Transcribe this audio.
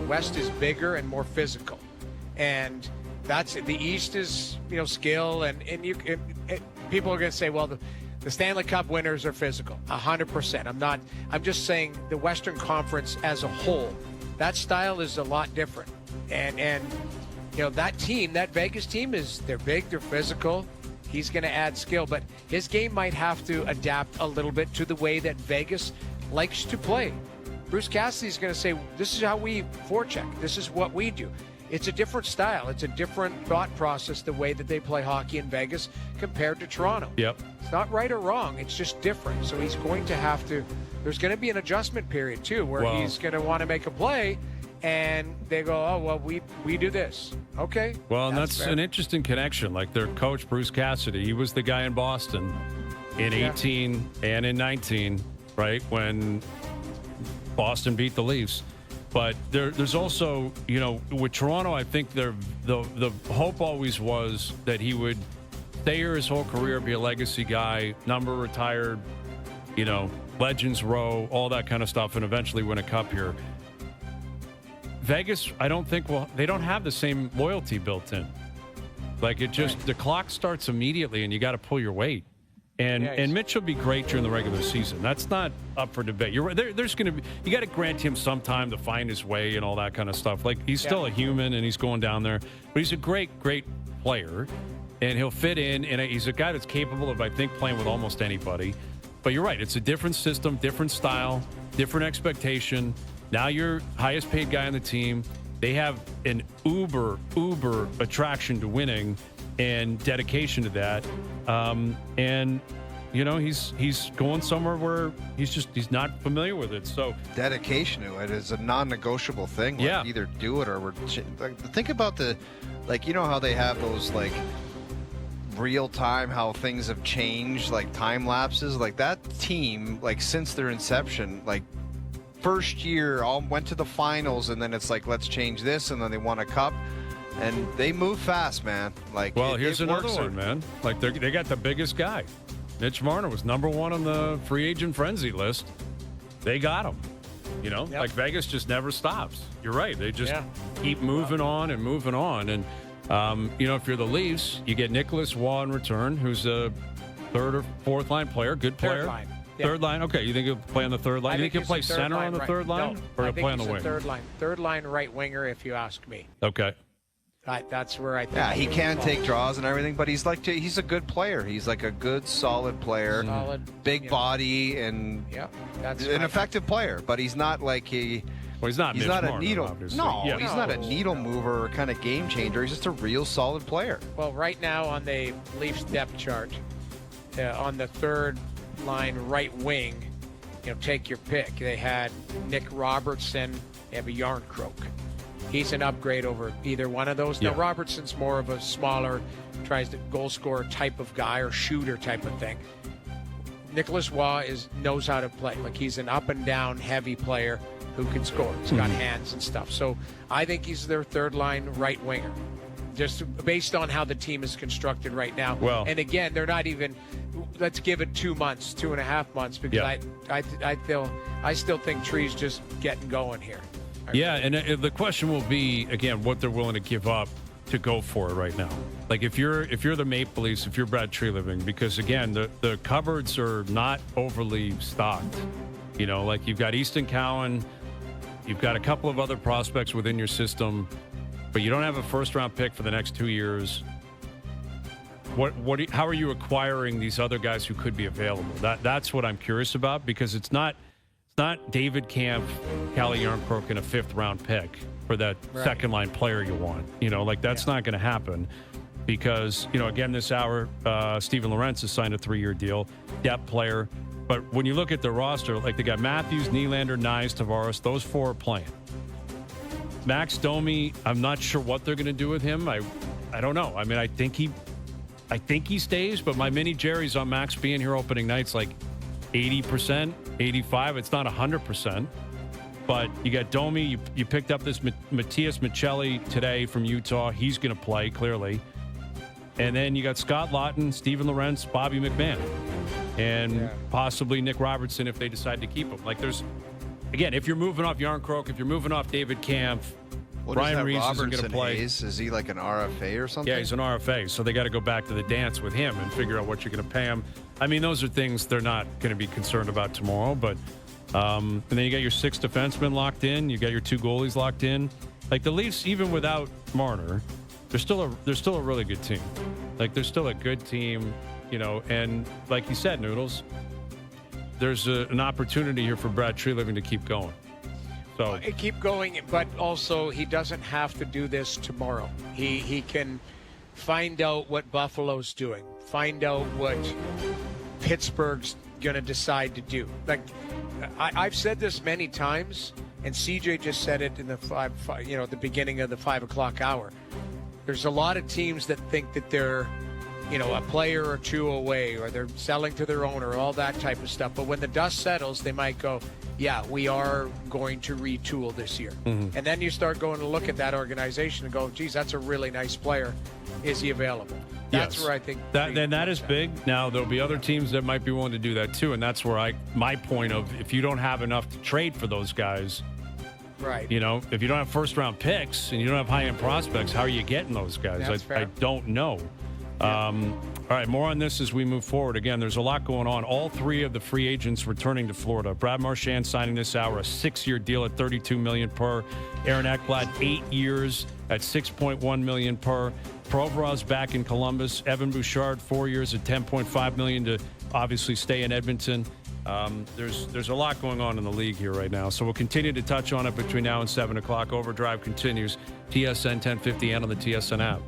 West is bigger and more physical, and that's the East is skill and people are going to say, well, the Stanley Cup winners are physical. 100%. I'm just saying the Western Conference as a whole, that style is a lot different, and that team, that Vegas team they're big, they're physical. He's going to add skill, but his game might have to adapt a little bit to the way that Vegas likes to play. Bruce Cassidy's going to say, this is how we forecheck. This is what we do. It's a different style. It's a different thought process, the way that they play hockey in Vegas compared to Toronto. Yep. It's not right or wrong. It's just different. So he's going to have to – there's going to be an adjustment period, too, where he's going to want to make a play, and they go, oh, well, we do this. Okay. Well, and that's an interesting connection. Like their coach, Bruce Cassidy, he was the guy in Boston in 18 and in 19, right, when Boston beat the Leafs. But there's also, with Toronto, I think the hope always was that he would stay here his whole career, be a legacy guy, number retired, Legends Row, all that kind of stuff, and eventually win a cup here. Vegas, I don't think they don't have the same loyalty built in. Like the clock starts immediately, and you got to pull your weight. And Mitch will be great during the regular season. That's not up for debate. You're right. There's going to be, you got to grant him some time to find his way and all that kind of stuff. Like he's still a human and he's going down there, but he's a great player, and he'll fit in. And he's a guy that's capable of, I think, playing with almost anybody. But you're right. It's a different system, different style, different expectation. Now you're highest paid guy on the team. They have an uber attraction to winning and dedication to that. And he's going somewhere where he's not familiar with it. So dedication to it is a non-negotiable thing. Like either do it or think about how they have those real time, how things have changed, like time lapses. Like that team, since their inception, first year all went to the finals, and then it's let's change this, and then they won a cup. And they move fast, man. Here's another one, man. They got the biggest guy. Mitch Marner was number one on the free agent frenzy list. They got him. Vegas just never stops. You're right. They just keep moving on and moving on. And, if you're the Leafs, you get Nicholas Waugh in return, who's a third or fourth line player, good player. Third line. Third line. Okay, you think he'll play on the third line? You think he'll play center on the third line? No, or he'll play on the wing? Third line right winger, if you ask me. Okay. That's where I think. Yeah, he can take draws and everything, but he's a good player. He's a good, solid player. Big body, and that's an effective player. But he's not Well, he's not. He's Mitch not Marner, a needle. obviously. No, he's not a needle mover or kind of game changer. He's just a real solid player. Well, right now on the Leafs depth chart, on the third line right wing, take your pick. They had Nick Robertson. They have a Yarncroke. He's an upgrade over either one of those. Now, Robertson's more of a smaller, tries to goal scorer type of guy or shooter type of thing. Nicholas Waugh knows how to play. He's an up and down heavy player who can score. He's got hands and stuff. So I think he's their third line right winger, just based on how the team is constructed right now. Well, and again, they're not even. Let's give it 2 months, 2.5 months, because I still think Tree's just getting going here. And the question will be, again, what they're willing to give up to go for it right now. If you're the Maple Leafs, if you're Brad Treliving, because, again, the cupboards are not overly stocked. You've got Easton Cowan, you've got a couple of other prospects within your system, but you don't have a first-round pick for the next 2 years. How are you acquiring these other guys who could be available? That's what I'm curious about, because it's not David Kampf, Calle Yarncroke, and a fifth-round pick for that second-line player you want. That's not going to happen because, again, this hour, Steven Lorentz has signed a 3-year deal, depth player. But when you look at the roster, they got Matthews, Nylander, Nyes, Tavares, those four are playing. Max Domi, I'm not sure what they're going to do with him. I don't know. I mean, I think he stays, but my mini Jerry's on Max being here opening nights 80%, 85%. It's not 100%. But you got Domi. You picked up this Matias Michelli today from Utah. He's going to play, clearly. And then you got Scott Laughton, Steven Lorentz, Bobby McMahon, and possibly Nick Robertson if they decide to keep him. again, if you're moving off Yarncroke, if you're moving off David Kampf, Well, Brian Reese isn't going to Robertson play. Hayes, is he like an RFA or something? Yeah, he's an RFA, so they got to go back to the dance with him and figure out what you're going to pay him. I mean, those are things they're not going to be concerned about tomorrow. But and then you got your 6 defensemen locked in. You got your 2 goalies locked in. Like the Leafs, even without Marner, they're still a really good team. Like they're still a good team, you know. And like you said, Noodles, there's an opportunity here for Brad Treliving to keep going. So keep going, but also he doesn't have to do this tomorrow. He can find out what Buffalo's doing, find out what Pittsburgh's going to decide to do. Like I've said this many times, and CJ just said it in the at the beginning of the 5 o'clock hour. There's a lot of teams that think that they're, a player or 2 away, or they're selling to their owner, all that type of stuff. But when the dust settles, they might go, yeah, we are going to retool this year. Mm-hmm. And then you start going to look at that organization and go, geez, that's a really nice player. Is he available? That's where I think that is big. Now, there'll be other teams that might be willing to do that too. And that's where my point of, if you don't have enough to trade for those guys, right? If you don't have first-round picks and you don't have high-end prospects, how are you getting those guys? I don't know. All right, more on this as we move forward. Again, there's a lot going on. All 3 of the free agents returning to Florida. Brad Marchand signing this hour, a 6-year deal at $32 million per. Aaron Ekblad, 8 years at $6.1 million per. Provorov's back in Columbus. Evan Bouchard, 4 years at $10.5 million to obviously stay in Edmonton. There's a lot going on in the league here right now. So we'll continue to touch on it between now and 7 o'clock. Overdrive continues. TSN 1050 and on the TSN app.